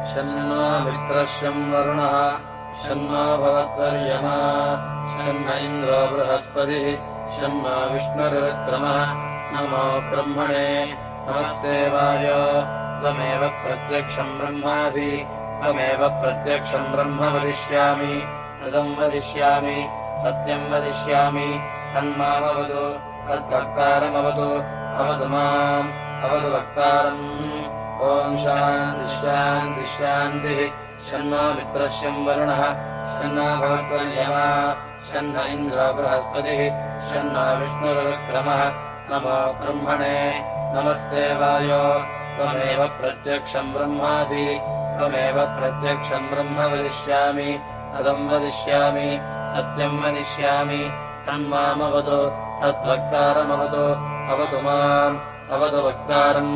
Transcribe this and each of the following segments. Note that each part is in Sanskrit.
शन्नो मित्रश्यं वरुणः शन्नो भवत्वर्यमा शन्न इन्द्रो बृहस्पतिः शन्नो विष्णुरुक्रमः नमो ब्रह्मणे नमस्ते वायो त्वमेव प्रत्यक्षं ब्रह्मासि त्वमेव प्रत्यक्षं ब्रह्म वदिष्यामि ऋतं वदिष्यामि सत्यं वदिष्यामि तन्मामवतु तद्वक्तारमवतु अवतु माम् अवतु वक्तारम् ॐ शान्तिः शान्तिः शान्तिः शन्नो मित्रश्यं वरुणः शन्नो भवत्वर्यमा शन्न इन्द्रो बृहस्पतिः शन्नो विष्णुरुक्रमः नमो ब्रह्मणे नमस्ते वायो त्वमेव प्रत्यक्षं ब्रह्मासि त्वमेव प्रत्यक्षं ब्रह्म वदिष्यामि ऋतं वदिष्यामि सत्यं वदिष्यामि तन्मामवतु तद्वक्तारमवतु अवतु माम् अवतु वक्तारम्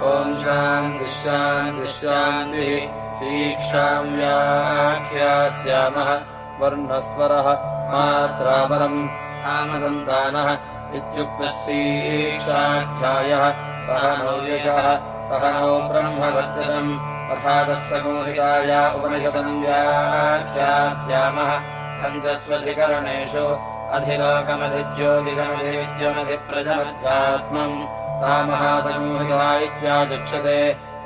ॐ शान्तिः शान्तिः शान्तिः शिक्षां व्याख्यास्यामः वर्णस्वरः मात्रापरम् सामसन्तानः इत्युक्तः शिक्षाध्यायः सह नौ यशः सह नौ ब्रह्मवर्चसम् अथातः सगोहिताय उपनिषदं व्याख्यास्यामः पञ्चस्वधिकरणेषु अधिलोकमधिज्योतिषमधिविद्यमधिप्रजमध्यात्मम् तामहासमूहिका इत्याचक्षते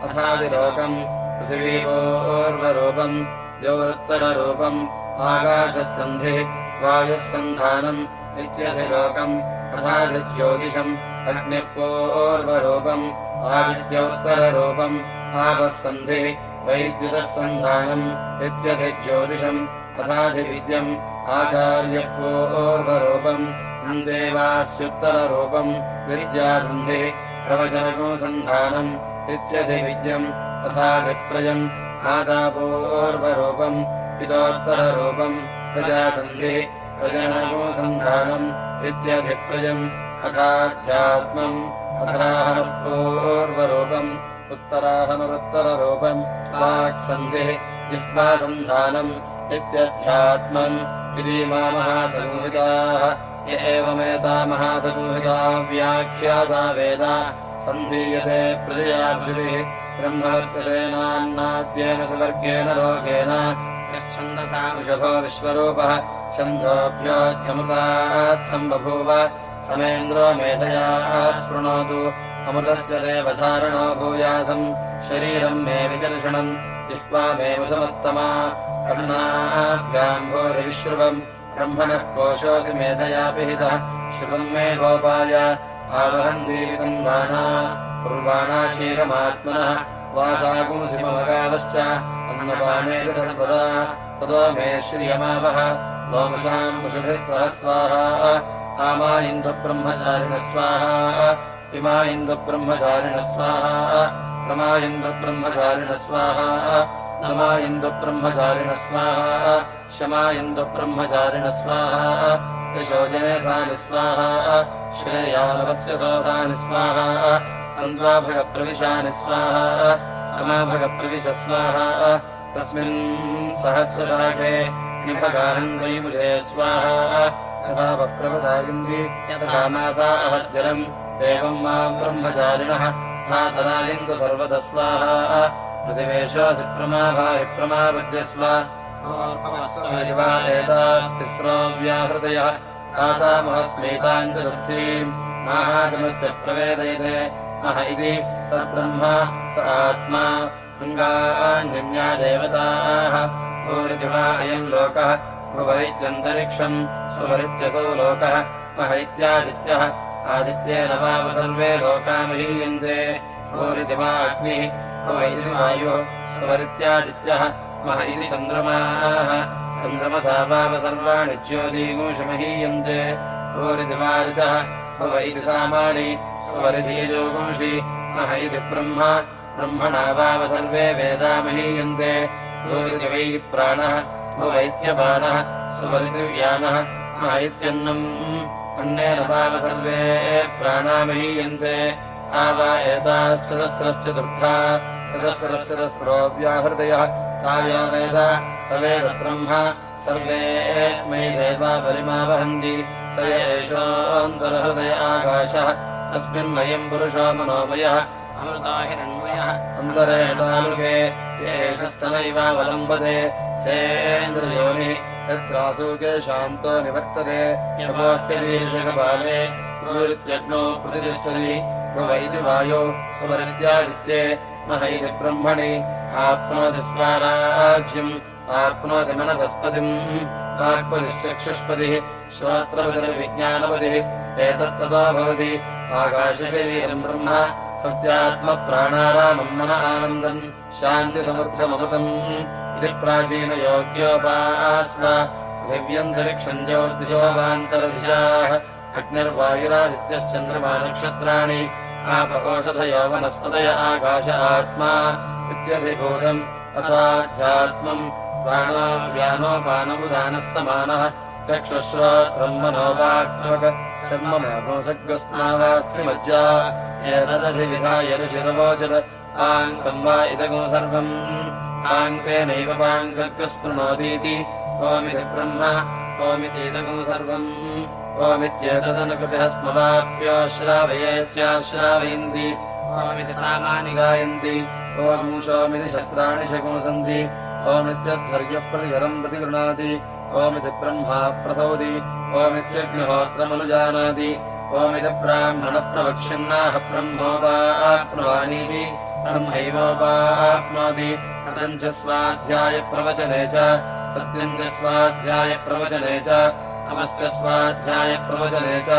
अथादिलोकम् पृथिवीपूर्वरूपम् द्यौरुत्तररूपम् आकाशस्सन्धिः वायुस्सन्धानम् इत्यधिलोकम् अथादिज्योतिषम् अग्निः पूर्वरूपम् आदित्योत्तररूपम् आपःसन्धिः वैद्युतस्सन्धानम् इत्यधिज्योतिषम् अथादिविद्यम् आचार्यः पूर्वरूपम् देवास्युत्तररूपम् विद्यासन्धिः प्रवचनकोसन्धानम् इत्यधिविद्यम् तथाधिप्रजम् मातापूर्वरूपम् पितोत्तररूपम् प्रजासन्धिः प्रजनकोसन्धानम् इत्यधिप्रजम् अथाध्यात्मम् अथराहनः पूर्वरूपम् उत्तराहनुरुत्तररूपम् वाक्सन्धिः जिह्वासन्धानम् इत्यध्यात्मम् इतीमा महासंहिताः य एवमेता महासंहिता व्याख्याता वेद सन्धीयते प्रजयाभिः ब्रह्मवर्चसेनान्नाद्येन सुवर्गेण लोकेन यश्छन्दसा वृषभो विश्वरूपः छन्दोभ्योऽध्यमृतात् सम्बभूव समेन्द्रो मेधया स्पृणोतु अमृतस्य देवधारणो भूयासम् शरीरम् मे विचर्षणम् जिह्वा मे मधुमत्तमा कर्णाभ्याम् भूरिविश्रुवम् ब्रह्मणः कोशोऽसि मेधया पिहितः श्रुतम् मे गोपाय आवहन्तीतन्वाना कुर्वाणा क्षीरमात्मनः वासागुंसि मम गावश्च अन्नपाने सर्वदा ततो मे श्रियमावह लोमशाम् पशुभिः सह स्वाहा आमा इन्दुब्रह्मचारिणः स्वाहा इमा इन्दुब्रह्मचारिणः स्वाहा रमा इन्दुब्रह्मचारिणः स्वाहा नमा इन्दुब्रह्मचारिणः स्वाहा शमा इन्दुब्रह्मचारिणः स्वाहा यशोजने सानि स्वाहा श्रेयानवस्य सोऽसानि स्वाहा तन्त्वाभगप्रविशानि स्वाहा समाभगप्रविश स्वाहा तस्मिन् सहस्रशाखे निभगाहन्वैमुजे स्वाहा तथा वप्रवदायन्ति यथा मासा अहज्जलम् एवम् माम् ब्रह्मचारिणः धातरायन्तु सर्वतः स्वाहा प्रतिवेशोऽसि प्रमाभाहि प्रमापद्यस्व एतास्तिस्रो व्याहृतयः तासामहस्मैताम् चतुर्थीम् माहाजनस्य प्रवेदयते मह इति तद्ब्रह्म स आत्मा अङ्गान्यन्या देवताः भूरिति वा अयम् लोकः भुवैत्यन्तरिक्षम् सुवरित्यसौ लोकः मह इत्यादित्यः आदित्येन वाव सर्वे लोका महीयन्ते भूरिति वा अग्निः भुवैति वायुः सुवरित्यादित्यः मह इति चन्द्रमाः चन्द्रमसा वाव सर्वाणि ज्योतिगुंषमहीयन्ते भूरिति वा ऋचः भुव इति सामानि सुवरिति यजोगुंषि मह इति ब्रह्म ब्रह्मणा वाव सर्वे वेदा महीयन्ते भूरिति वै प्राणः भुव इत्यपानः सुवरिति व्यानः मह इत्यन्नम् अन्नेन वाव सर्वे प्राणा महीयन्ते आवा एताश्चतस्रश्चतुर्था चतस्रश्चतस्रो व्याहृतयः तायो वेद स वेद ब्रह्म सर्वेऽस्मै देवा बलिमा वहन्ति स एषोऽन्तर्हृदय आगाय आकाशः तस्मिन्नयम् पुरुषो मनोमयः अमृतो हिरण्मयः अन्तरेणालुके येषस्तनैवावलम्बते सेन्द्रियोनिः यत्रासूके शान्तो निवर्तते यमोऽप्यशीर्षकपाले भूरित्यग्नौ प्रतिष्ठति भुव इति वायो सुवरित्यादित्ये मह इति ब्रह्मणि आप्नोति स्वाराज्यम् आप्नोति मनसस्पतिम् वाक्पतिश्चक्षुष्पतिः श्रोत्रपतिर्विज्ञानपतिः एतत्ततो भवति आकाशशरीरम् ब्रह्म सत्यात्मप्राणारामम् मन आनन्दम् शान्तिसमर्थममृतम् इति प्राचीनयोग्योपास्म दिव्यन्तरिक्षम् ज्योतिषो वान्तरदिशाः अग्निर्वायुरादित्यश्चन्द्रमा नक्षत्राणि आपकोषधयो वनस्पतय आकाश आत्मा इत्यधिभूतम् अथाध्यात्मम् प्राणो व्यानोपानमुदानः समानः चक्षुश्रोत्रम् मनोवाक् चर्ममापोसर्गस्नावास्थिमज्जा एतदधिविधाय ऋषिरवोचत् आङ्कम् वा इदगो सर्वम् आङ्केनैव पाङ्कर्गस्पृणोतीति ओमिति ब्रह्म ओमितीदगो सर्वम् ओमित्येतदनुकृतिः स्मवाप्योश्रावयेत्याश्रावयन्ति ओमिति सामानि गायन्ति ॐ सोमिति शस्त्राणि शकुंसन्ति ओमित्यध्वर्यः प्रतिहरम् प्रतिगृह्णाति ओमिति ब्रह्मा प्रसौति ओमित्यग्निहोत्रमनुजानाति ओमिति ब्राह्मणः प्रवक्ष्यन्नाह ब्रह्मोपाप्नुवानीति ब्रह्मैवोपाप्नोति कथम् च स्वाध्यायप्रवचने च सत्यम् च स्वाध्यायप्रवचने च तमश्च स्वाध्यायप्रवचने च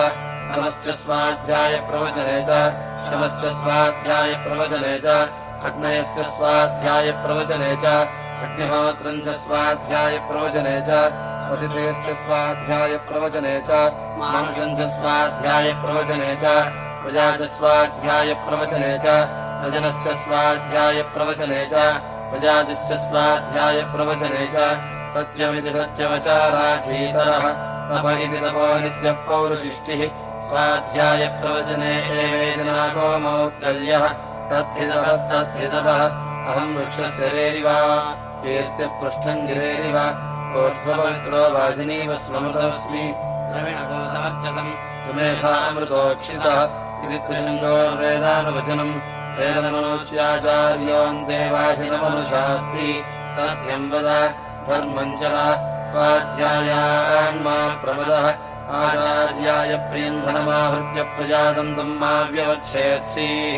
नमश्च स्वाध्यायप्रवचने च शमश्च स्वाध्यायप्रवचने च अग्नयश्च स्वाध्यायप्रवचने च अग्निहोत्रम् च स्वाध्यायप्रवचने च अतिथेश्च स्वाध्यायप्रवचने च मानुषम् च स्वाध्यायप्रवचने च प्रजा च स्वाध्यायप्रवचने च प्रजनश्च स्वाध्यायप्रवचने च प्रजातिश्च स्वाध्यायप्रवचने च सत्यमिति सत्यवचाराधीतरः तप इति तपो नित्यः पौरुषिष्टिः स्वाध्यायप्रवचने एवेदिनाको मौद्गल्यः तद्धितपस्तद्धितपः अहम् वृक्षस्य रेरिव कीर्तिः पृष्ठम् गिरेरिव ऊर्ध्वपवित्रो वाजिनीव स्मृतोऽस्मि द्रविणको समर्थसम् सुमेधामृतोक्षितः इति त्रिशङ्गोर्वेदानुवचनम् वेदनमनोच्याचार्योऽन्ते वाचिनमनुशास्ति सत्यम् वद धर्मम् चर स्वाध्यायान्मा प्रमदः आचार्याय प्रियम् धनमाहृत्य प्रजातन्तम् मा व्यवक्षेत्सीः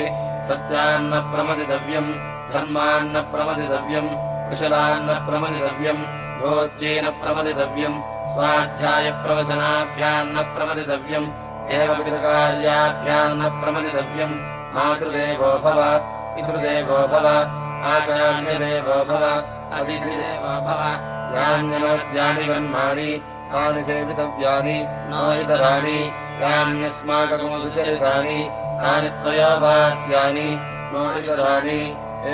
सत्यान्न प्रमदितव्यम् धर्मान्न प्रमदितव्यम् कुशलान्न प्रमदितव्यम् भोज्येन प्रमदितव्यम् स्वाध्यायप्रवचनाभ्यान्न प्रमदितव्यम् एवं प्रमदितव्यम् मातृदेवो भव पितृदेवो भव आचार्यदेवो भव अतिथिदेवो भव यान्यनवद्यानि कर्माणि तानि सेवितव्यानि न इतराणि यान्यस्माकमुसुचरितानि तानि त्वया वास्यानि न इतराणि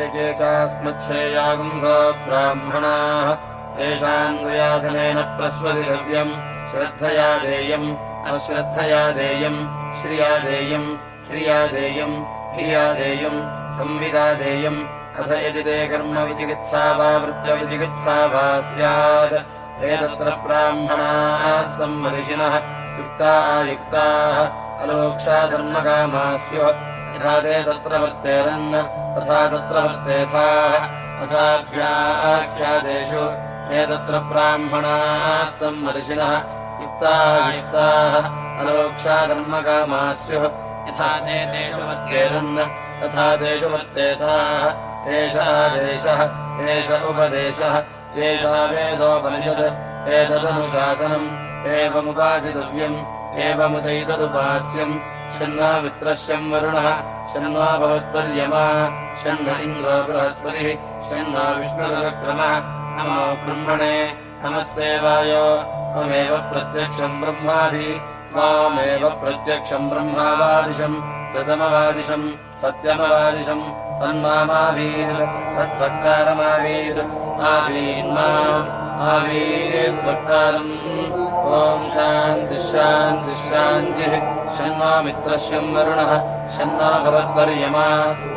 एके चास्मच्छ्रेयागुंसो ब्राह्मणाः तेषाम् दयाधनेन प्रस्वसितव्यम् श्रद्धया देयम् अश्रद्धया देयम् श्रिया देयम् ह्रिया देयम् धिया देयम् संविदा देयम् अथ यदि ते कर्म विचिकित्सा वा वृत्तविचिकित्सा वा स्यात् एतत्र ब्राह्मणाः सम्मनिषिणः युक्ता आयुक्ताः अलोक्षा धर्मकामाः स्युः यथा ते तत्र वर्तेरन् तथा तत्र वर्तेथाः तथाभ्याख्यादेषु एतत्र ब्राह्मणाः सम्मनिषिणः युक्ता आयुक्ताः अलोक्षा धर्मकामाः स्युः यथा ते तेषु वर्तेरन् तथा तेषु वर्तेथाः एष आदेशः एष उपदेशः एषा वेदोपनिषत् एतदनुशासनम् एवमुपासितव्यम् एवमुचैतदुपास्यम् शन्नो मित्रश्यम् वरुणः शन्नो भवत्वर्यमा शन्न इन्द्रो बृहस्पतिः शन्नो विष्णुरुक्रमः नमो ब्रह्मणे नमस्ते वायो त्वमेव प्रत्यक्षम् ब्रह्मासि त्वामेव प्रत्यक्षम् ब्रह्मावादिशम् प्रथमवादिशम् सत्यमवादिशम् तन्मामावीत् तद्वक्तारमावीत् आवीन्माम् आवीद्वक्तारम् ॐ शान्तिः शान्तिः शान्तिः शन्नो मित्रश्यम् वरुणः शन्नो भवत्वर्यमा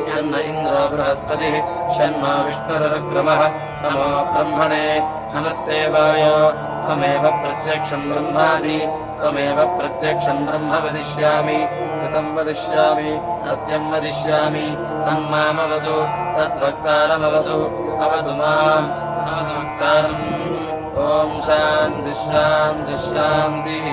शन्न इन्द्रो बृहस्पतिः शन्नो विष्णुरुक्रमः नमो ब्रह्मणे नमस्ते वायो त्वमेव प्रत्यक्षम् ब्रह्मासि त्वमेव प्रत्यक्षं ब्रह्म वदिष्यामि कृतं वदिष्यामि सत्यं वदिष्यामि तन्मामवतु तद्भक्तारमवतु अवतु माम् अवतु वक्तारम् ॐ शान्तिः शान्तिः शान्तिः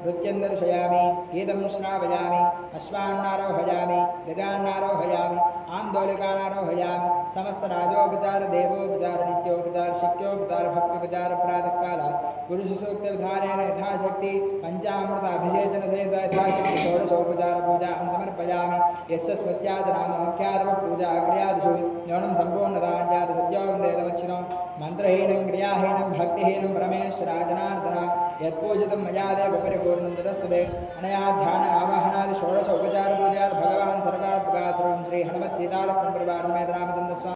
नृत्यन्दर्शयामि गीतं श्रावयामि अश्वान्नारोहयामि गजान्नारोहयामि आन्दोलिकानारोहयामि समस्तराजोपचार देवोपचार नित्योपचार शिक्योपचार भक्त्योपचार प्रातःकाल पुरुषसूक्तविधानेन यथाशक्ति पञ्चामृताभिषेचन सहित यथाशक्ति षोडशोपचार पूजां समर्पयामि यस्य स्मृत्याजनामोख्यादव पूजा क्रियादिषु न्यूनं सम्पूर्णताञ्जात सद्योवन्देतमच्छिनो मन्त्रहीनं क्रियाहीनं भक्तिहीनं परमेश्वराजनार्दन यत्पूजितं मया देव परिपूर्णं ततस्तुते अनया ध्यान आवाहनादि षोडश उपचार पूजा भगवान् सर्वात्मका सर्वं श्री हनुमत् सीतालक्ष्मण परिवार समेत रामचंद्र स्वामी